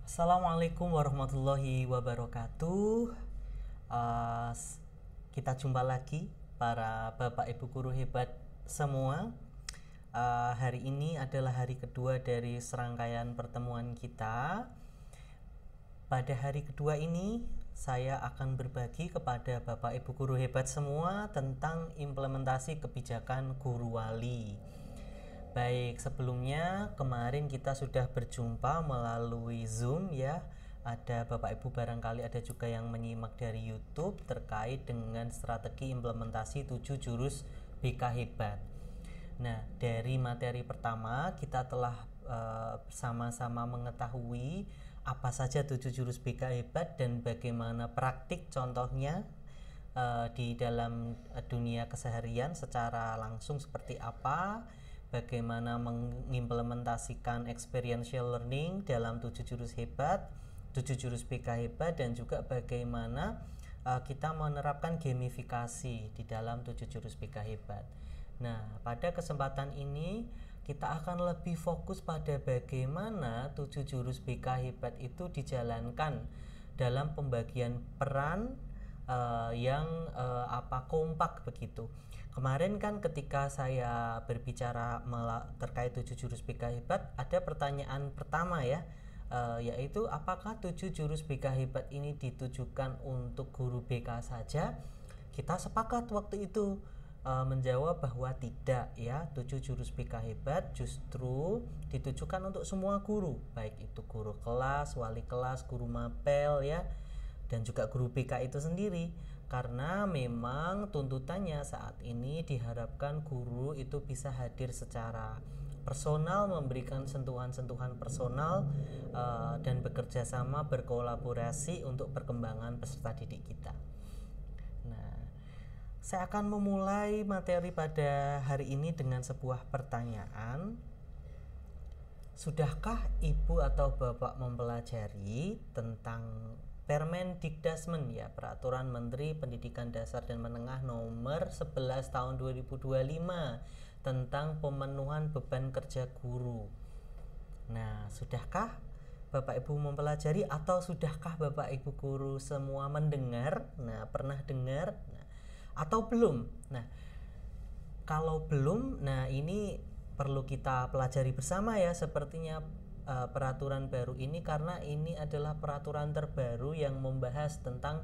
Assalamualaikum warahmatullahi wabarakatuh. Uh, kita jumpa lagi para bapak ibu guru hebat semua. Hari ini adalah hari kedua dari serangkaian pertemuan kita. Pada hari kedua ini saya akan berbagi kepada bapak ibu guru hebat semua tentang implementasi kebijakan guru wali. Baik, sebelumnya kemarin kita sudah berjumpa melalui Zoom ya. Ada Bapak Ibu barangkali ada juga yang menyimak dari YouTube terkait dengan strategi implementasi 7 jurus BK Hebat. Nah, dari materi pertama kita telah bersama-sama mengetahui apa saja 7 jurus BK Hebat dan bagaimana praktik contohnya di dalam dunia keseharian secara langsung seperti apa, bagaimana mengimplementasikan experiential learning dalam 7 jurus hebat, 7 jurus BK hebat, dan juga bagaimana kita menerapkan gamifikasi di dalam 7 jurus BK hebat. Nah, pada kesempatan ini kita akan lebih fokus pada bagaimana 7 jurus BK hebat itu dijalankan dalam pembagian peran yang kompak begitu. Kemarin kan ketika saya berbicara terkait 7 jurus BK hebat, ada pertanyaan pertama ya, yaitu apakah 7 jurus BK hebat ini ditujukan untuk guru BK saja? Kita sepakat waktu itu menjawab bahwa tidak ya, 7 jurus BK hebat justru ditujukan untuk semua guru, baik itu guru kelas, wali kelas, guru mapel ya, dan juga guru BK itu sendiri, karena memang tuntutannya saat ini diharapkan guru itu bisa hadir secara personal, memberikan sentuhan-sentuhan personal dan bekerja sama, berkolaborasi untuk perkembangan peserta didik kita. Nah, saya akan memulai materi pada hari ini dengan sebuah pertanyaan. Sudahkah Ibu atau Bapak mempelajari tentang Permendikdasmen ya, Peraturan Menteri Pendidikan Dasar dan Menengah nomor 11 tahun 2025 tentang pemenuhan beban kerja guru. Nah, sudahkah Bapak Ibu mempelajari atau sudahkah Bapak Ibu guru semua mendengar? Nah, pernah dengar? Nah, atau belum? Nah, kalau belum, nah ini perlu kita pelajari bersama ya, sepertinya peraturan baru ini, karena ini adalah peraturan terbaru yang membahas tentang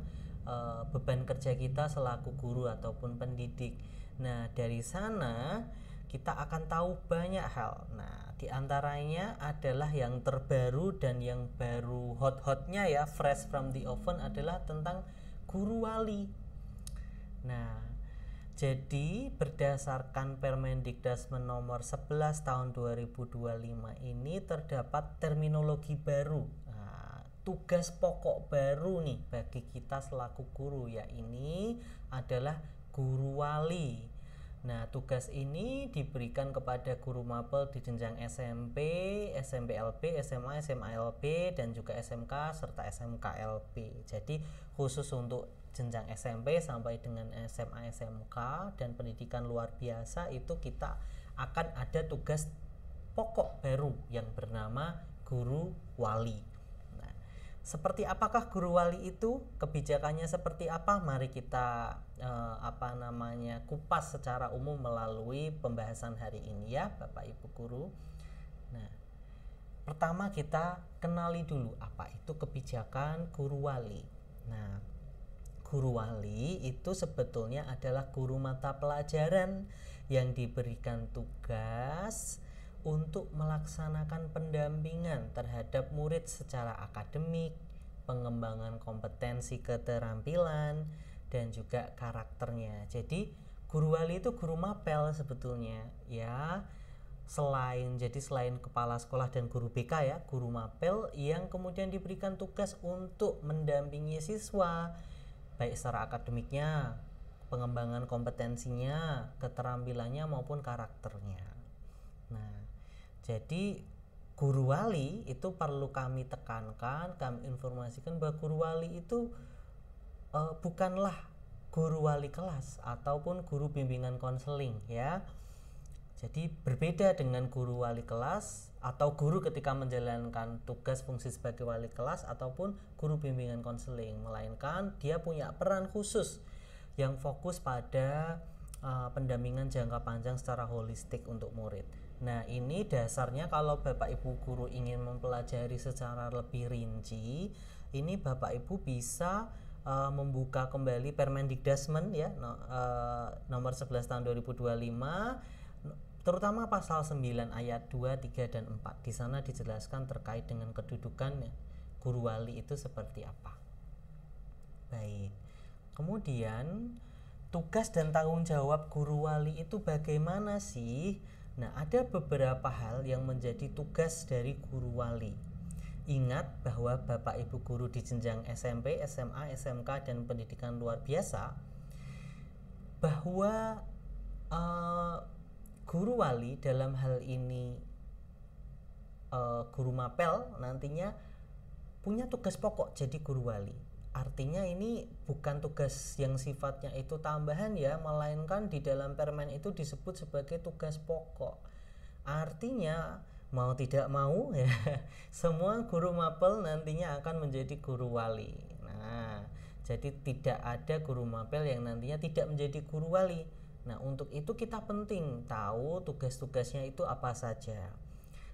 beban kerja kita selaku guru ataupun pendidik. Nah, dari sana kita akan tahu banyak hal. Nah, diantaranya adalah yang terbaru dan yang baru hot-hotnya ya, fresh from the oven, adalah tentang guru wali. Nah, jadi berdasarkan Permendikdasmen nomor 11 tahun 2025 ini terdapat terminologi baru, tugas pokok baru nih bagi kita selaku guru, yaitu adalah guru wali. Nah, tugas ini diberikan kepada guru mapel di jenjang SMP, SMP LP, SMA, SMA LP, dan juga SMK serta SMK LP. Jadi khusus untuk jenjang SMP sampai dengan SMA SMK dan pendidikan luar biasa itu kita akan ada tugas pokok baru yang bernama guru wali. Nah, seperti apakah guru wali itu? Kebijakannya seperti apa? Mari kita kupas secara umum melalui pembahasan hari ini ya, Bapak Ibu guru. Nah, pertama kita kenali dulu apa itu kebijakan guru wali. Nah, guru wali itu sebetulnya adalah guru mata pelajaran yang diberikan tugas untuk melaksanakan pendampingan terhadap murid secara akademik, pengembangan kompetensi keterampilan, dan juga karakternya. Jadi guru wali itu guru mapel sebetulnya ya. Selain kepala sekolah dan guru BK ya, guru mapel yang kemudian diberikan tugas untuk mendampingi siswa baik secara akademiknya, pengembangan kompetensinya, keterampilannya maupun karakternya. Nah, jadi guru wali itu perlu kami tekankan, kami informasikan bahwa guru wali itu bukanlah guru wali kelas ataupun guru bimbingan konseling ya. Jadi berbeda dengan guru wali kelas atau guru ketika menjalankan tugas fungsi sebagai wali kelas ataupun guru bimbingan konseling, melainkan dia punya peran khusus yang fokus pada pendampingan jangka panjang secara holistik untuk murid. Nah, ini dasarnya kalau Bapak Ibu guru ingin mempelajari secara lebih rinci, ini Bapak Ibu bisa membuka kembali Permendikdasmen ya, nomor 11 tahun 2025, terutama pasal 9 ayat 2, 3 dan 4. Di sana dijelaskan terkait dengan kedudukannya guru wali itu seperti apa. Baik. Kemudian tugas dan tanggung jawab guru wali itu bagaimana sih? Nah, ada beberapa hal yang menjadi tugas dari guru wali. Ingat bahwa Bapak Ibu guru di jenjang SMP, SMA, SMK dan pendidikan luar biasa, bahwa guru wali dalam hal ini guru mapel nantinya punya tugas pokok jadi guru wali. Artinya ini bukan tugas yang sifatnya itu tambahan ya, melainkan di dalam permen itu disebut sebagai tugas pokok. Artinya mau tidak mau ya, semua guru mapel nantinya akan menjadi guru wali. Nah, jadi tidak ada guru mapel yang nantinya tidak menjadi guru wali. Nah, untuk itu kita penting tahu tugas-tugasnya itu apa saja.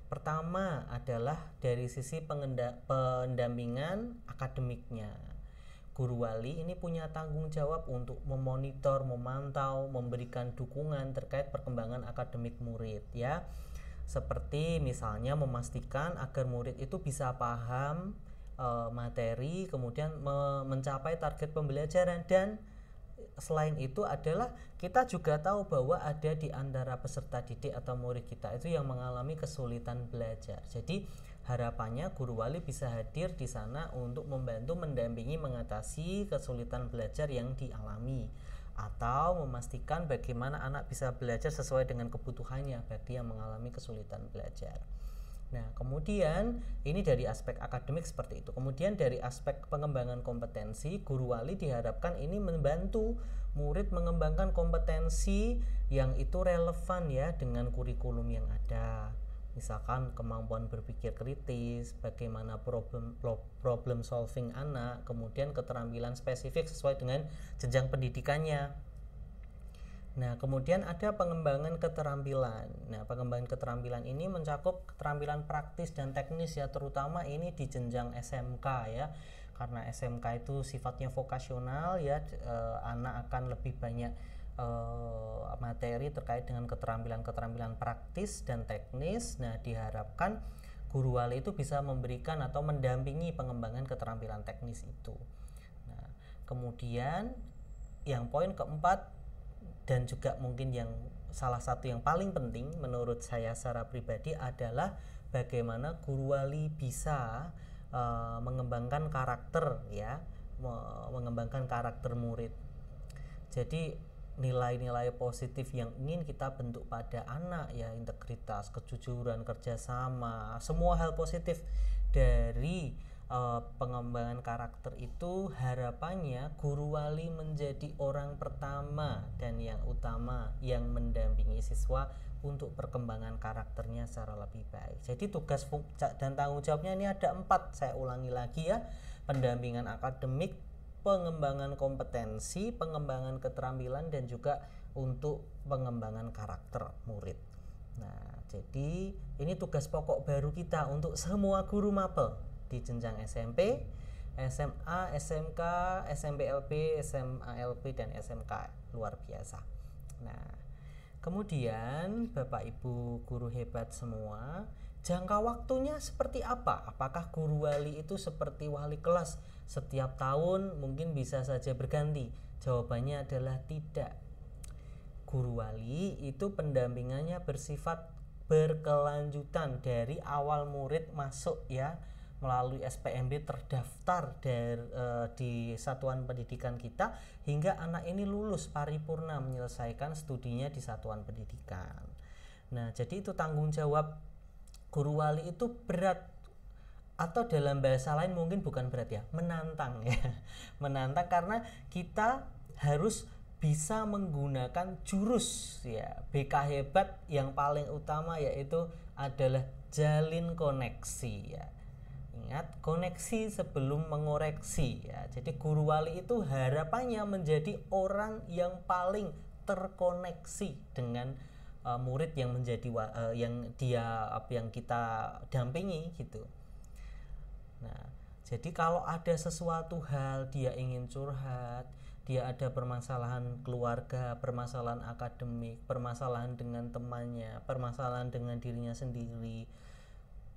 Pertama adalah dari sisi pendampingan akademiknya. Guru wali ini punya tanggung jawab untuk memonitor, memantau, memberikan dukungan terkait perkembangan akademik murid ya. Seperti misalnya memastikan agar murid itu bisa paham materi, kemudian mencapai target pembelajaran, dan selain itu adalah kita juga tahu bahwa ada di antara peserta didik atau murid kita itu yang mengalami kesulitan belajar. Jadi harapannya guru wali bisa hadir di sana untuk membantu mendampingi mengatasi kesulitan belajar yang dialami atau memastikan bagaimana anak bisa belajar sesuai dengan kebutuhannya bagi yang mengalami kesulitan belajar. Nah, kemudian ini dari aspek akademik seperti itu. Kemudian dari aspek pengembangan kompetensi, guru wali diharapkan ini membantu murid mengembangkan kompetensi yang itu relevan ya dengan kurikulum yang ada. Misalkan kemampuan berpikir kritis, bagaimana problem solving anak, kemudian keterampilan spesifik sesuai dengan jenjang pendidikannya. Nah, kemudian ada pengembangan keterampilan. Nah, pengembangan keterampilan ini mencakup keterampilan praktis dan teknis ya, terutama ini di jenjang SMK ya. Karena SMK itu sifatnya vokasional ya, anak akan lebih banyak materi terkait dengan keterampilan-keterampilan praktis dan teknis. Nah, diharapkan guru wali itu bisa memberikan atau mendampingi pengembangan keterampilan teknis itu. Nah, kemudian yang poin keempat dan juga mungkin yang salah satu yang paling penting menurut saya secara pribadi adalah bagaimana guru wali bisa mengembangkan karakter ya, mengembangkan karakter murid. Jadi nilai-nilai positif yang ingin kita bentuk pada anak ya, integritas, kejujuran, kerjasama, semua hal positif dari pengembangan karakter itu harapannya guru wali menjadi orang pertama dan yang utama yang mendampingi siswa untuk perkembangan karakternya secara lebih baik. Jadi tugas dan tanggung jawabnya ini ada 4, saya ulangi lagi ya: pendampingan akademik, pengembangan kompetensi, pengembangan keterampilan, dan juga untuk pengembangan karakter murid. Nah, jadi ini tugas pokok baru kita untuk semua guru mapel di jenjang SMP, SMA, SMK, SMPLP, SMALP, dan SMK luar biasa. Nah, kemudian Bapak Ibu guru hebat semua, jangka waktunya seperti apa? Apakah guru wali itu seperti wali kelas setiap tahun mungkin bisa saja berganti? Jawabannya adalah tidak. Guru wali itu pendampingannya bersifat berkelanjutan dari awal murid masuk ya, melalui SPMB terdaftar di satuan pendidikan kita hingga anak ini lulus paripurna menyelesaikan studinya di satuan pendidikan. Nah, jadi itu tanggung jawab guru wali itu berat, atau dalam bahasa lain mungkin bukan berat ya, menantang ya. Menantang karena kita harus bisa menggunakan jurus ya BK hebat yang paling utama, yaitu adalah jalin koneksi ya. Ingat, koneksi sebelum mengoreksi ya. Jadi guru wali itu harapannya menjadi orang yang paling terkoneksi dengan murid yang menjadi yang kita dampingi gitu. Nah, jadi kalau ada sesuatu hal dia ingin curhat, dia ada permasalahan keluarga, permasalahan akademik, permasalahan dengan temannya, permasalahan dengan dirinya sendiri,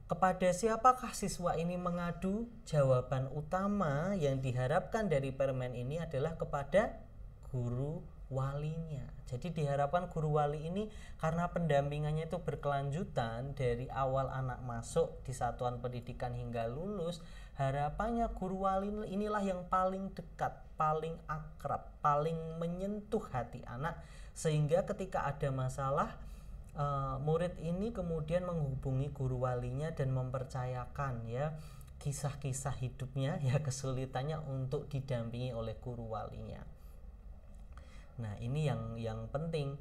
kepada siapakah siswa ini mengadu? Jawaban utama yang diharapkan dari permen ini adalah kepada guru walinya. Jadi diharapkan guru wali ini, karena pendampingannya itu berkelanjutan dari awal anak masuk di satuan pendidikan hingga lulus, harapannya guru wali inilah yang paling dekat, paling akrab, paling menyentuh hati anak, sehingga ketika ada masalah, murid ini kemudian menghubungi guru walinya dan mempercayakan ya kisah-kisah hidupnya ya, kesulitannya untuk didampingi oleh guru walinya. Nah, ini yang penting.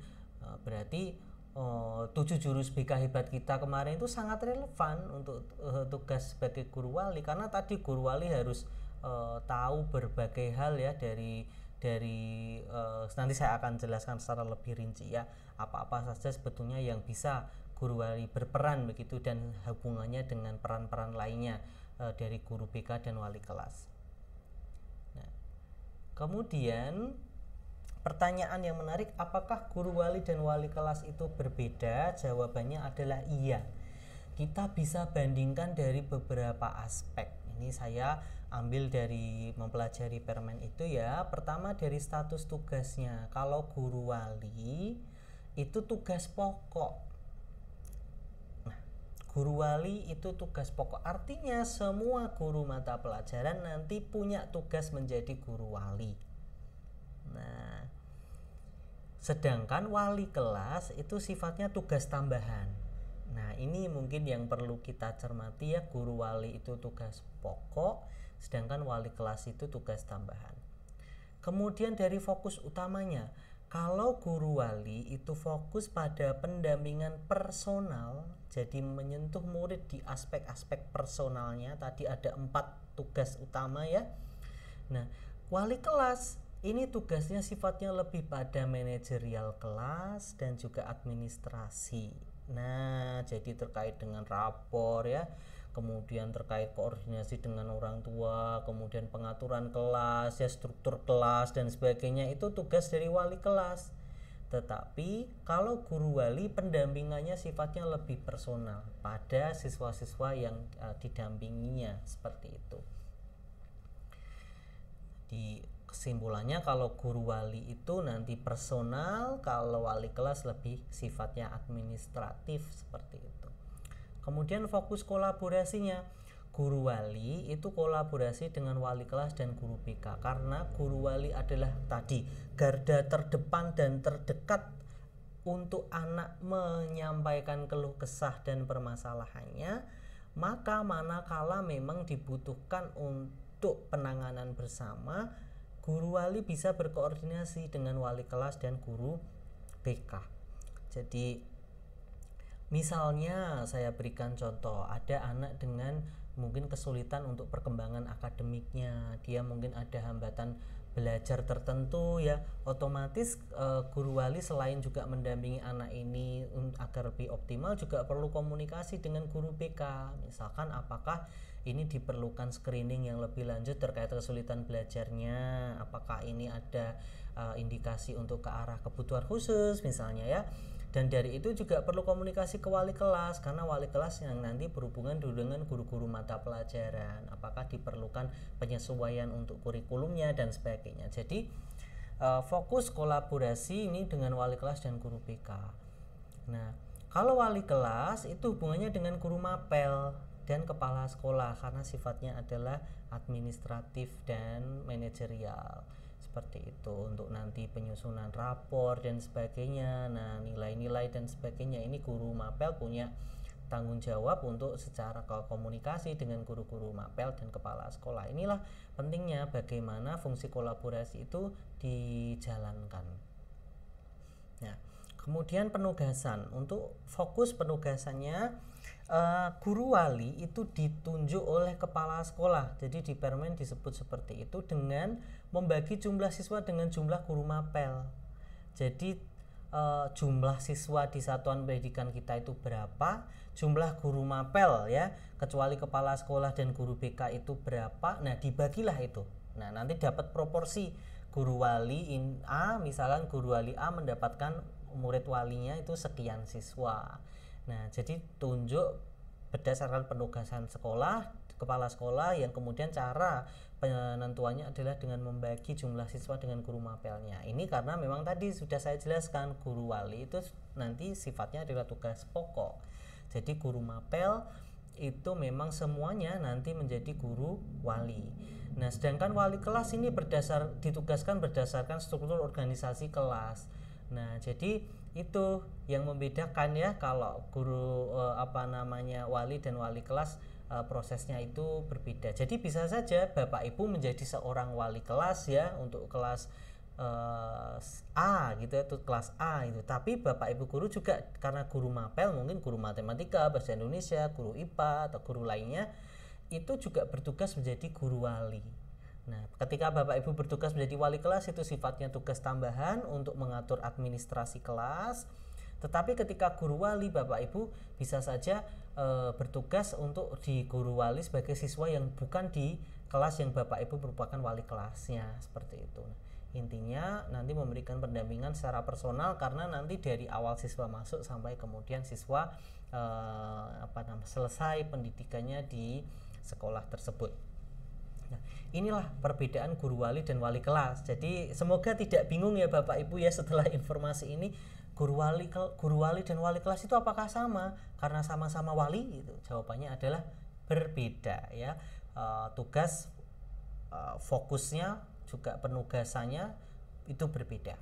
Berarti 7 jurus BK hebat kita kemarin itu sangat relevan untuk tugas sebagai guru wali, karena tadi guru wali harus tahu berbagai hal ya, dari nanti saya akan jelaskan secara lebih rinci ya, apa-apa saja sebetulnya yang bisa guru wali berperan begitu, dan hubungannya dengan peran-peran lainnya dari guru BK dan wali kelas. Nah, kemudian pertanyaan yang menarik, apakah guru wali dan wali kelas itu berbeda? Jawabannya adalah iya. Kita bisa bandingkan dari beberapa aspek. Ini saya ambil dari mempelajari permen itu ya. Pertama dari status tugasnya. Kalau guru wali itu tugas pokok. Nah, guru wali itu tugas pokok. Artinya semua guru mata pelajaran nanti punya tugas menjadi guru wali. Nah, sedangkan wali kelas itu sifatnya tugas tambahan. Nah, ini mungkin yang perlu kita cermati ya, guru wali itu tugas pokok, sedangkan wali kelas itu tugas tambahan. Kemudian dari fokus utamanya, kalau guru wali itu fokus pada pendampingan personal, jadi menyentuh murid di aspek-aspek personalnya, tadi ada 4 tugas utama ya. Nah, wali kelas ini tugasnya sifatnya lebih pada manajerial kelas dan juga administrasi. Nah, jadi terkait dengan rapor ya, kemudian terkait koordinasi dengan orang tua, kemudian pengaturan kelas ya, struktur kelas dan sebagainya, itu tugas dari wali kelas. Tetapi kalau guru wali pendampingannya sifatnya lebih personal pada siswa-siswa yang didampinginya, seperti itu. Di kesimpulannya, kalau guru wali itu nanti personal, kalau wali kelas lebih sifatnya administratif, seperti itu. Kemudian fokus kolaborasinya, guru wali itu kolaborasi dengan wali kelas dan guru BK, karena guru wali adalah tadi garda terdepan dan terdekat untuk anak menyampaikan keluh kesah dan permasalahannya. Maka manakala memang dibutuhkan untuk penanganan bersama, guru wali bisa berkoordinasi dengan wali kelas dan guru BK. Jadi misalnya saya berikan contoh, ada anak dengan mungkin kesulitan untuk perkembangan akademiknya, dia mungkin ada hambatan belajar tertentu ya, otomatis guru wali selain juga mendampingi anak ini agar lebih optimal, juga perlu komunikasi dengan guru BK. Misalkan apakah ini diperlukan screening yang lebih lanjut terkait kesulitan belajarnya, apakah ini ada indikasi untuk ke arah kebutuhan khusus misalnya ya. Dan dari itu juga perlu komunikasi ke wali kelas, karena wali kelas yang nanti berhubungan dengan guru-guru mata pelajaran, apakah diperlukan penyesuaian untuk kurikulumnya dan sebagainya. Jadi fokus kolaborasi ini dengan wali kelas dan guru BK. Nah, kalau wali kelas itu hubungannya dengan guru mapel dan kepala sekolah, karena sifatnya adalah administratif dan manajerial, seperti itu, untuk nanti penyusunan rapor dan sebagainya. Nah, nilai-nilai dan sebagainya ini guru mapel punya tanggung jawab untuk secara komunikasi dengan guru-guru mapel dan kepala sekolah. Inilah pentingnya bagaimana fungsi kolaborasi itu dijalankan. Nah, kemudian penugasan. Untuk fokus penugasannya, guru wali itu ditunjuk oleh kepala sekolah. Jadi di Permen disebut seperti itu dengan membagi jumlah siswa dengan jumlah guru mapel. Jadi jumlah siswa di satuan pendidikan kita itu berapa, jumlah guru mapel ya, kecuali kepala sekolah dan guru BK itu berapa. Nah, dibagilah itu. Nah, nanti dapat proporsi. Guru wali A, misalkan guru wali A mendapatkan murid walinya itu sekian siswa. Nah, jadi tunjuk berdasarkan penugasan sekolah, kepala sekolah, yang kemudian cara penentuannya adalah dengan membagi jumlah siswa dengan guru mapelnya. Ini karena memang tadi sudah saya jelaskan, guru wali itu nanti sifatnya adalah tugas pokok. Jadi guru mapel itu memang semuanya nanti menjadi guru wali. Nah, sedangkan wali kelas ini ditugaskan berdasarkan struktur organisasi kelas. Nah, jadi itu yang membedakan ya, kalau guru wali dan wali kelas prosesnya itu berbeda. Jadi bisa saja Bapak Ibu menjadi seorang wali kelas ya untuk kelas A gitu, itu kelas A itu. Tapi Bapak Ibu guru juga karena guru mapel, mungkin guru matematika, bahasa Indonesia, guru IPA atau guru lainnya, itu juga bertugas menjadi guru wali. Nah, ketika Bapak Ibu bertugas menjadi wali kelas itu sifatnya tugas tambahan untuk mengatur administrasi kelas. Tetapi ketika guru wali, Bapak Ibu bisa saja bertugas untuk di guru wali sebagai siswa yang bukan di kelas yang Bapak Ibu merupakan wali kelasnya, seperti itu. Intinya nanti memberikan pendampingan secara personal, karena nanti dari awal siswa masuk sampai kemudian siswa selesai pendidikannya di sekolah tersebut. Nah, inilah perbedaan guru wali dan wali kelas. Jadi semoga tidak bingung ya Bapak Ibu ya setelah informasi ini. Guru wali dan wali kelas itu apakah sama? Karena sama-sama wali itu. Jawabannya adalah berbeda ya. Tugas fokusnya juga penugasannya itu berbeda.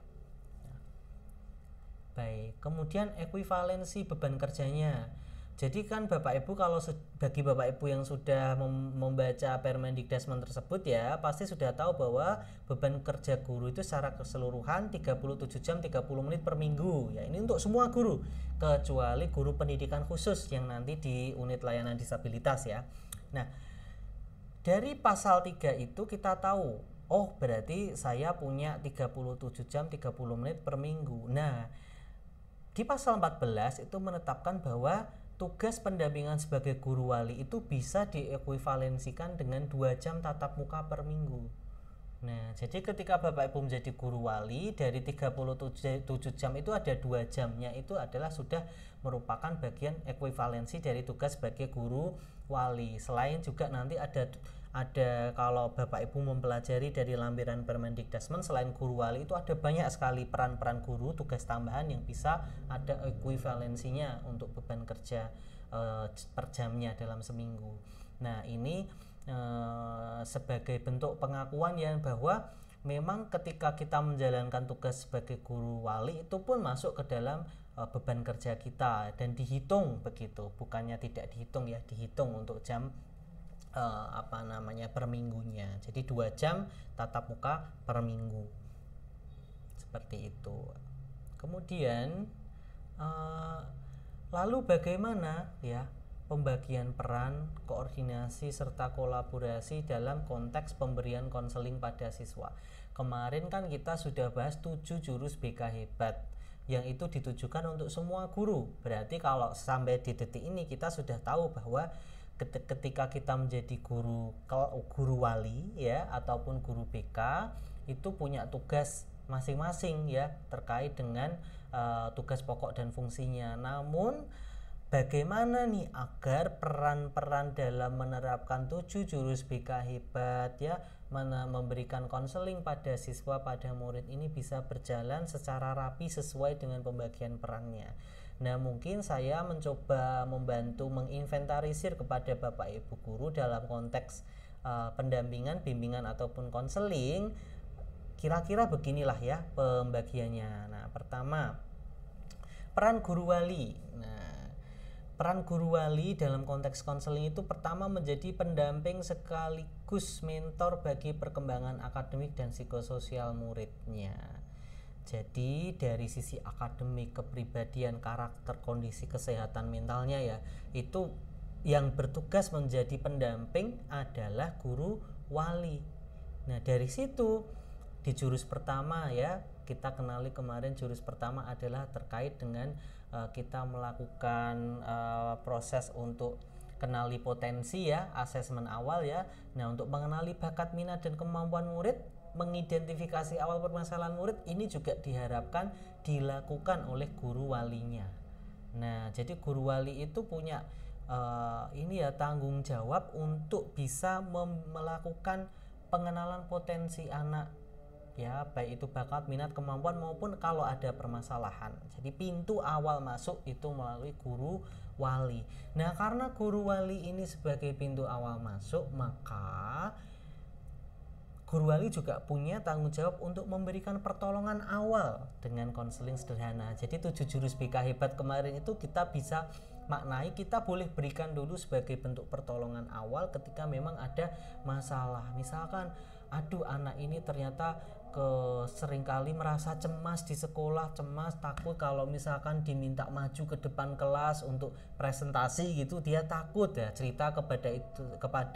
Baik, kemudian ekuivalensi beban kerjanya. Jadi kan Bapak Ibu, kalau bagi Bapak Ibu yang sudah membaca Permendikdasmen tersebut ya, pasti sudah tahu bahwa beban kerja guru itu secara keseluruhan 37 jam 30 menit per minggu ya. Ini untuk semua guru kecuali guru pendidikan khusus yang nanti di unit layanan disabilitas ya. Nah, dari pasal 3 itu kita tahu, oh berarti saya punya 37 jam 30 menit per minggu. Nah, di pasal 14 itu menetapkan bahwa tugas pendampingan sebagai guru wali itu bisa diekuivalensikan dengan 2 jam tatap muka per minggu. Nah, jadi ketika Bapak Ibu menjadi guru wali, dari 37 jam itu ada 2 jamnya itu adalah sudah merupakan bagian ekuivalensi dari tugas sebagai guru wali. Selain juga nanti ada kalau Bapak Ibu mempelajari dari lampiran Permendikdasmen, selain guru wali itu ada banyak sekali peran-peran guru, tugas tambahan yang bisa ada ekuivalensinya untuk beban kerja per jamnya dalam seminggu. Nah, ini sebagai bentuk pengakuan ya, bahwa memang ketika kita menjalankan tugas sebagai guru wali itu pun masuk ke dalam beban kerja kita dan dihitung begitu, bukannya tidak dihitung ya, dihitung untuk jam per minggunya. Jadi 2 jam tatap muka per minggu, seperti itu. Kemudian lalu bagaimana ya pembagian peran, koordinasi serta kolaborasi dalam konteks pemberian konseling pada siswa. Kemarin kan kita sudah bahas 7 jurus BK hebat yang itu ditujukan untuk semua guru. Berarti kalau sampai di detik ini kita sudah tahu bahwa ketika kita menjadi guru wali ya ataupun guru BK itu punya tugas masing-masing ya terkait dengan tugas pokok dan fungsinya. Namun bagaimana nih agar peran-peran dalam menerapkan 7 jurus BK hebat ya, memberikan konseling pada siswa, pada murid ini bisa berjalan secara rapi sesuai dengan pembagian perannya. Nah, mungkin saya mencoba membantu menginventarisir kepada Bapak Ibu guru dalam konteks pendampingan, bimbingan ataupun konseling. Kira-kira beginilah ya pembagiannya. Nah, pertama, peran guru wali. Nah, peran guru wali dalam konteks konseling itu pertama menjadi pendamping sekaligus mentor bagi perkembangan akademik dan psikososial muridnya. Jadi dari sisi akademik, kepribadian, karakter, kondisi kesehatan mentalnya ya, itu yang bertugas menjadi pendamping adalah guru wali. Nah dari situ di jurus pertama ya, kita kenali kemarin jurus pertama adalah terkait dengan kita melakukan proses untuk kenali potensi ya, asesmen awal ya. Nah untuk mengenali bakat, minat dan kemampuan murid, mengidentifikasi awal permasalahan murid, ini juga diharapkan dilakukan oleh guru walinya. Nah jadi guru wali itu punya ini ya tanggung jawab untuk bisa melakukan pengenalan potensi anak ya, baik itu bakat, minat, kemampuan maupun kalau ada permasalahan. Jadi pintu awal masuk itu melalui guru wali. Nah karena guru wali ini sebagai pintu awal masuk, maka guru wali juga punya tanggung jawab untuk memberikan pertolongan awal dengan konseling sederhana. Jadi 7 jurus BK Hebat kemarin itu kita bisa maknai, kita boleh berikan dulu sebagai bentuk pertolongan awal ketika memang ada masalah. Misalkan aduh anak ini ternyata seringkali merasa cemas di sekolah, cemas, takut kalau misalkan diminta maju ke depan kelas untuk presentasi gitu, dia takut ya, cerita kepada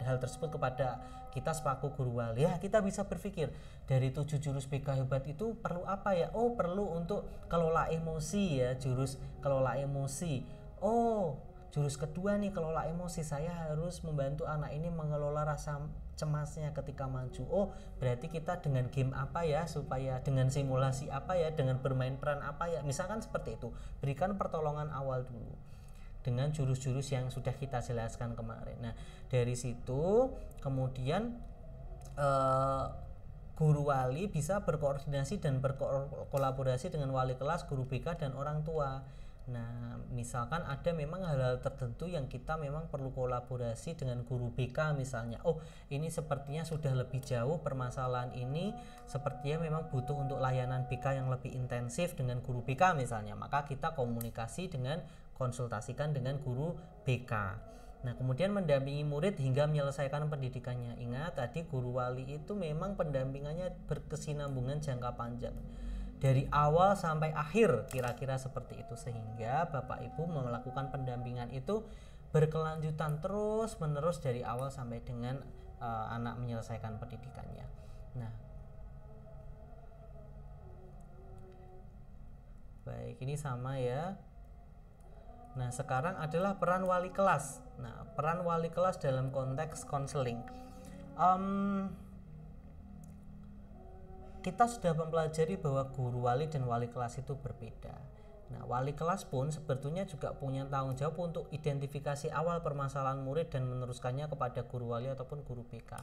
hal tersebut kepada kita sebagai guru wali. Ya kita bisa berpikir dari 7 jurus BK Hebat itu perlu apa ya? Oh perlu untuk kelola emosi ya, jurus kelola emosi. Oh jurus kedua nih, kelola emosi, saya harus membantu anak ini mengelola rasa cemasnya ketika maju. Oh berarti kita dengan game apa ya, supaya dengan simulasi apa ya, dengan bermain peran apa ya, misalkan seperti itu. Berikan pertolongan awal dulu dengan jurus-jurus yang sudah kita jelaskan kemarin. Nah dari situ kemudian guru wali bisa berkoordinasi dan berkolaborasi dengan wali kelas, guru BK dan orang tua. Nah misalkan ada memang hal-hal tertentu yang kita memang perlu kolaborasi dengan guru BK misalnya, oh ini sepertinya sudah lebih jauh permasalahan ini, sepertinya memang butuh untuk layanan BK yang lebih intensif dengan guru BK misalnya, maka kita komunikasi dengan konsultasikan dengan guru BK. Nah kemudian mendampingi murid hingga menyelesaikan pendidikannya. Ingat tadi guru wali itu memang pendampingannya berkesinambungan jangka panjang dari awal sampai akhir, kira-kira seperti itu, sehingga Bapak Ibu melakukan pendampingan itu berkelanjutan terus menerus dari awal sampai dengan anak menyelesaikan pendidikannya. Nah baik, ini sama ya. Nah sekarang adalah peran wali kelas. Nah peran wali kelas dalam konteks konseling, kita sudah mempelajari bahwa guru wali dan wali kelas itu berbeda. Nah wali kelas pun sebetulnya juga punya tanggung jawab untuk identifikasi awal permasalahan murid dan meneruskannya kepada guru wali ataupun guru BK.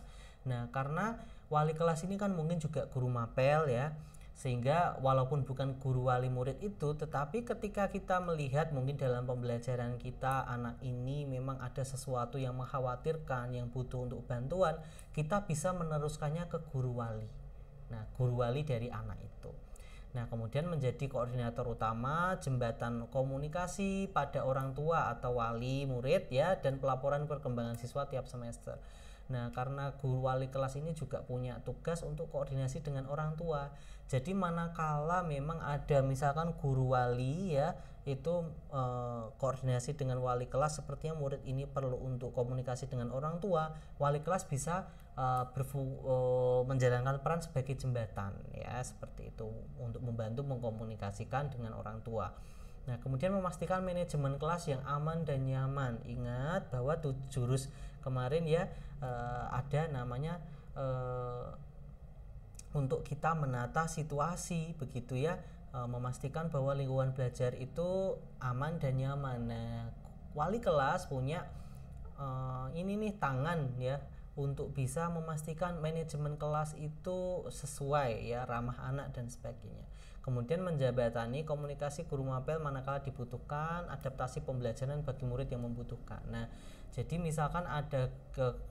Nah karena wali kelas ini kan mungkin juga guru mapel ya, sehingga walaupun bukan guru wali murid itu, tetapi ketika kita melihat mungkin dalam pembelajaran kita anak ini memang ada sesuatu yang mengkhawatirkan, yang butuh untuk bantuan, kita bisa meneruskannya ke guru wali. Nah guru wali dari anak itu, nah kemudian menjadi koordinator utama, jembatan komunikasi pada orang tua atau wali murid ya, dan pelaporan perkembangan siswa tiap semester. Nah karena guru wali kelas ini juga punya tugas untuk koordinasi dengan orang tua. Jadi manakala memang ada misalkan guru wali ya itu koordinasi dengan wali kelas, sepertinya murid ini perlu untuk komunikasi dengan orang tua, wali kelas bisa menjalankan peran sebagai jembatan ya, seperti itu, untuk membantu mengkomunikasikan dengan orang tua. Nah kemudian memastikan manajemen kelas yang aman dan nyaman. Ingat bahwa jurus kemarin ya ada namanya untuk kita menata situasi begitu ya, memastikan bahwa lingkungan belajar itu aman dan nyaman. Nah wali kelas punya ini nih tangan ya untuk bisa memastikan manajemen kelas itu sesuai ya, ramah anak dan sebagainya. Kemudian menjabatani komunikasi guru mapel manakala dibutuhkan, adaptasi pembelajaran bagi murid yang membutuhkan. Nah jadi misalkan ada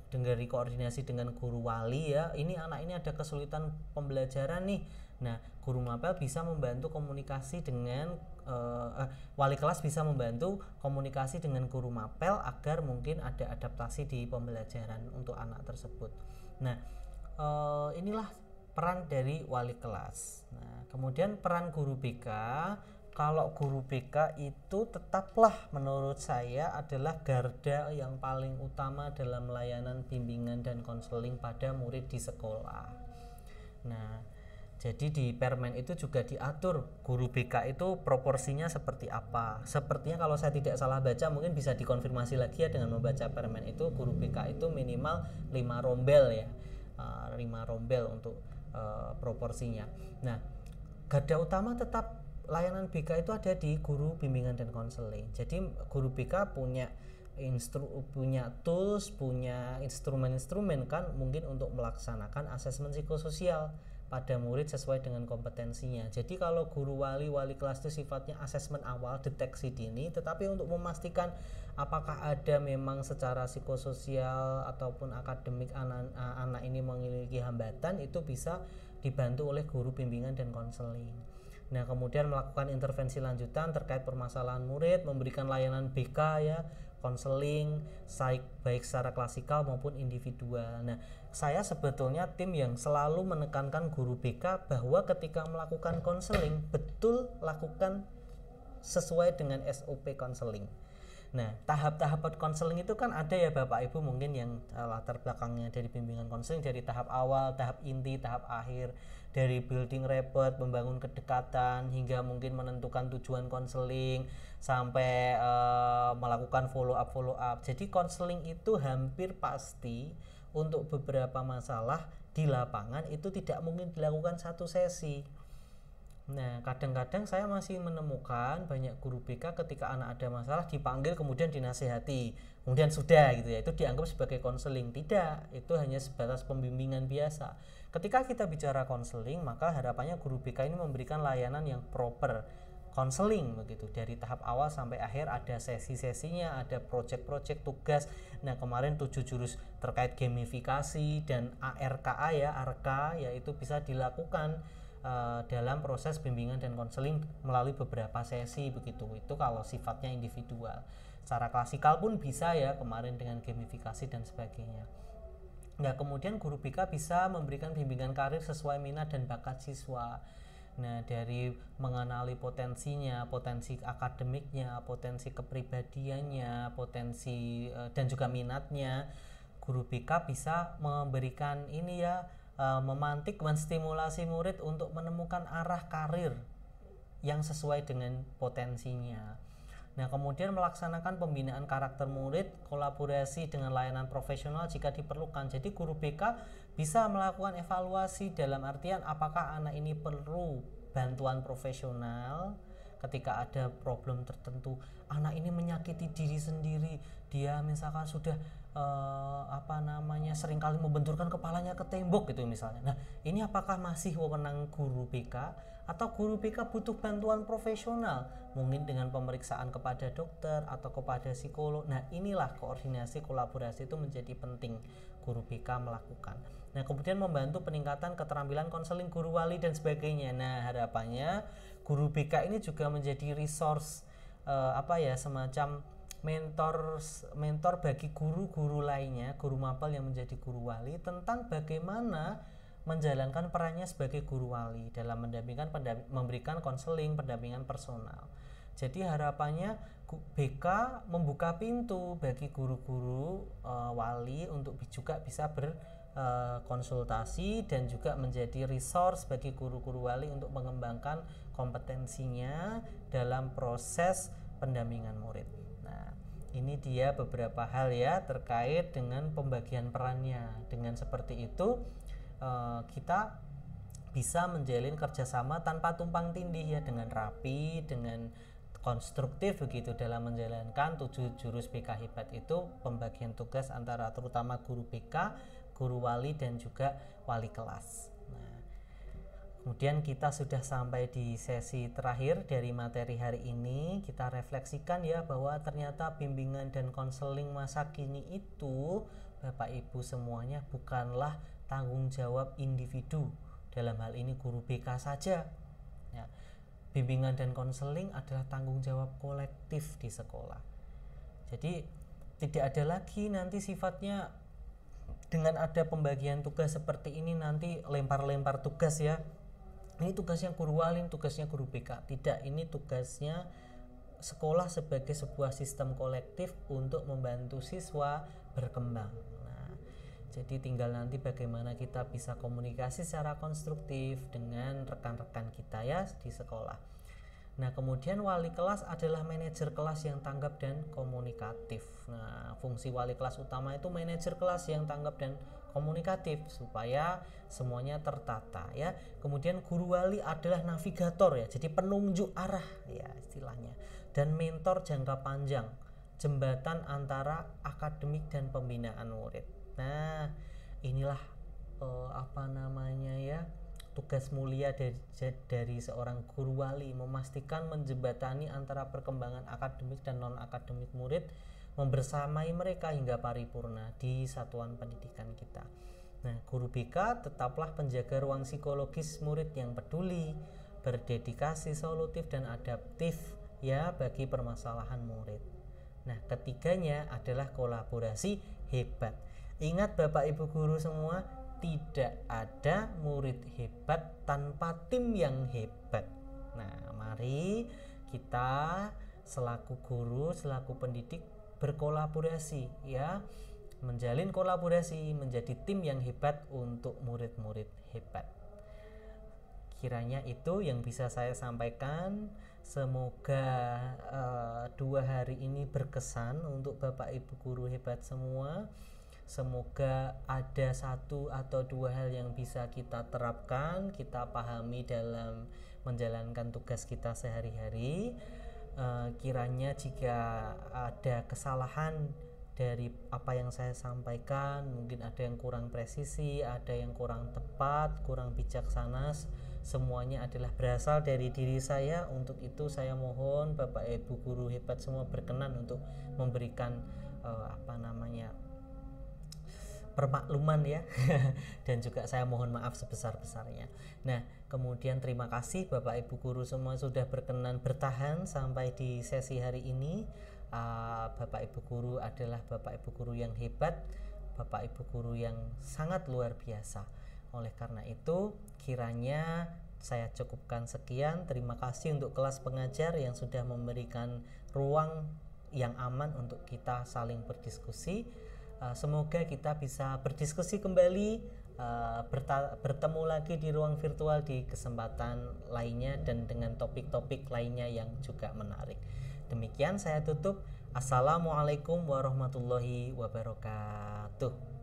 dari koordinasi dengan guru wali ya, ini anak ini ada kesulitan pembelajaran nih, Nah, guru mapel bisa membantu komunikasi dengan wali kelas bisa membantu komunikasi dengan guru mapel agar mungkin ada adaptasi di pembelajaran untuk anak tersebut. Nah, inilah peran dari wali kelas. Nah, kemudian peran guru BK. Kalau guru BK itu tetaplah menurut saya adalah garda yang paling utama dalam layanan bimbingan dan konseling pada murid di sekolah. Nah, jadi di Permen itu juga diatur guru BK itu proporsinya seperti apa. Sepertinya kalau saya tidak salah baca, mungkin bisa dikonfirmasi lagi ya dengan membaca Permen itu, guru BK itu minimal 5 rombel ya. 5 rombel untuk proporsinya. Nah, garda utama tetap layanan BK itu ada di guru bimbingan dan konseling. Jadi guru BK punya tools, punya instrumen-instrumen kan mungkin untuk melaksanakan asesmen psikososial pada murid sesuai dengan kompetensinya. Jadi kalau guru wali kelas itu sifatnya asesmen awal, deteksi dini, tetapi untuk memastikan apakah ada memang secara psikososial ataupun akademik anak ini memiliki hambatan, itu bisa dibantu oleh guru bimbingan dan konseling. Nah, kemudian melakukan intervensi lanjutan terkait permasalahan murid, memberikan layanan BK ya, konseling baik secara klasikal maupun individual. Nah, saya sebetulnya tim yang selalu menekankan guru BK bahwa ketika melakukan konseling betul lakukan sesuai dengan SOP konseling. Nah, tahap-tahap konseling itu kan ada ya Bapak Ibu mungkin yang latar belakangnya dari bimbingan konseling dari tahap awal, tahap inti, tahap akhir, dari building rapport, membangun kedekatan hingga mungkin menentukan tujuan konseling sampai melakukan follow up. Jadi konseling itu hampir pasti untuk beberapa masalah di lapangan itu tidak mungkin dilakukan satu sesi. Nah, kadang-kadang saya masih menemukan banyak guru BK ketika anak ada masalah dipanggil kemudian dinasehati, kemudian sudah gitu ya, itu dianggap sebagai konseling. Tidak, itu hanya sebatas pembimbingan biasa. Ketika kita bicara konseling, maka harapannya guru BK ini memberikan layanan yang proper konseling begitu, dari tahap awal sampai akhir ada sesi-sesinya, ada project-project tugas. Nah, kemarin 7 jurus terkait gamifikasi dan ARKA ya, ARKA yaitu bisa dilakukan dalam proses bimbingan dan konseling melalui beberapa sesi begitu. Itu kalau sifatnya individual. Secara klasikal pun bisa ya kemarin dengan gamifikasi dan sebagainya. Nah, kemudian guru BK bisa memberikan bimbingan karir sesuai minat dan bakat siswa. Nah, dari mengenali potensinya, potensi akademiknya, potensi kepribadiannya, potensi dan juga minatnya, guru BK bisa memberikan ini ya, memantik, menstimulasi murid untuk menemukan arah karir yang sesuai dengan potensinya. Nah, kemudian melaksanakan pembinaan karakter murid, kolaborasi dengan layanan profesional jika diperlukan. Jadi guru BK bisa melakukan evaluasi dalam artian apakah anak ini perlu bantuan profesional ketika ada problem tertentu. Anak ini menyakiti diri sendiri, dia misalkan sudah seringkali membenturkan kepalanya ke tembok gitu misalnya. Nah, ini apakah masih wewenang guru BK atau guru BK butuh bantuan profesional, mungkin dengan pemeriksaan kepada dokter atau kepada psikolog. Nah, inilah koordinasi kolaborasi itu menjadi penting guru BK melakukan. Nah, kemudian membantu peningkatan keterampilan konseling guru wali dan sebagainya. Nah, harapannya guru BK ini juga menjadi resource semacam mentor bagi guru-guru lainnya, guru mapel yang menjadi guru wali, tentang bagaimana menjalankan perannya sebagai guru wali dalam memberikan konseling, pendampingan personal. Jadi harapannya BK membuka pintu bagi guru-guru wali untuk juga bisa berkonsultasi dan juga menjadi resource bagi guru-guru wali untuk mengembangkan kompetensinya dalam proses pendampingan murid. Nah, ini dia beberapa hal ya terkait dengan pembagian perannya. Dengan seperti itu kita bisa menjalin kerjasama tanpa tumpang tindih ya, dengan rapi, dengan konstruktif begitu dalam menjalankan 7 jurus BK Hebat itu, pembagian tugas antara terutama guru BK, guru wali dan juga wali kelas. Kemudian kita sudah sampai di sesi terakhir dari materi hari ini. Kita refleksikan ya bahwa ternyata bimbingan dan konseling masa kini itu Bapak Ibu semuanya bukanlah tanggung jawab individu, dalam hal ini guru BK saja. Ya, bimbingan dan konseling adalah tanggung jawab kolektif di sekolah. Jadi tidak ada lagi nanti sifatnya dengan ada pembagian tugas seperti ini nanti lempar-lempar tugas ya. Ini tugasnya guru wali, tugasnya guru BK. Tidak, ini tugasnya sekolah sebagai sebuah sistem kolektif untuk membantu siswa berkembang. Nah, jadi tinggal nanti bagaimana kita bisa komunikasi secara konstruktif dengan rekan-rekan kita ya di sekolah. Nah, kemudian wali kelas adalah manajer kelas yang tanggap dan komunikatif. Nah, fungsi wali kelas utama itu manajer kelas yang tanggap dan komunikatif supaya semuanya tertata ya. Kemudian guru wali adalah navigator ya, jadi penunjuk arah ya istilahnya, dan mentor jangka panjang, jembatan antara akademik dan pembinaan murid. Nah, inilah tugas mulia dari seorang guru wali, memastikan menjembatani antara perkembangan akademik dan non akademik murid, membersamai mereka hingga paripurna di satuan pendidikan kita. Nah, guru BK tetaplah penjaga ruang psikologis murid yang peduli, berdedikasi, solutif dan adaptif ya bagi permasalahan murid. Nah, ketiganya adalah kolaborasi hebat. Ingat Bapak Ibu guru semua, tidak ada murid hebat tanpa tim yang hebat. Nah, mari kita selaku guru, selaku pendidik berkolaborasi ya, menjalin kolaborasi menjadi tim yang hebat untuk murid-murid hebat. Kiranya itu yang bisa saya sampaikan. Semoga 2 hari ini berkesan untuk Bapak Ibu guru hebat semua. Semoga ada 1 atau 2 hal yang bisa kita terapkan, kita pahami dalam menjalankan tugas kita sehari-hari. Kiranya jika ada kesalahan dari apa yang saya sampaikan, mungkin ada yang kurang presisi, ada yang kurang tepat, kurang bijaksana, semuanya adalah berasal dari diri saya. Untuk itu saya mohon Bapak Ibu guru hebat semua berkenan untuk memberikan permakluman ya dan juga saya mohon maaf sebesar-besarnya. Nah, kemudian terima kasih Bapak Ibu guru semua sudah berkenan bertahan sampai di sesi hari ini. Bapak Ibu guru adalah Bapak Ibu guru yang hebat, Bapak Ibu guru yang sangat luar biasa. Oleh karena itu, kiranya saya cukupkan sekian. Terima kasih untuk kelas pengajar yang sudah memberikan ruang yang aman untuk kita saling berdiskusi. Semoga kita bisa berdiskusi kembali, bertemu lagi di ruang virtual di kesempatan lainnya dan dengan topik-topik lainnya yang juga menarik. Demikian saya tutup. Assalamualaikum warahmatullahi wabarakatuh.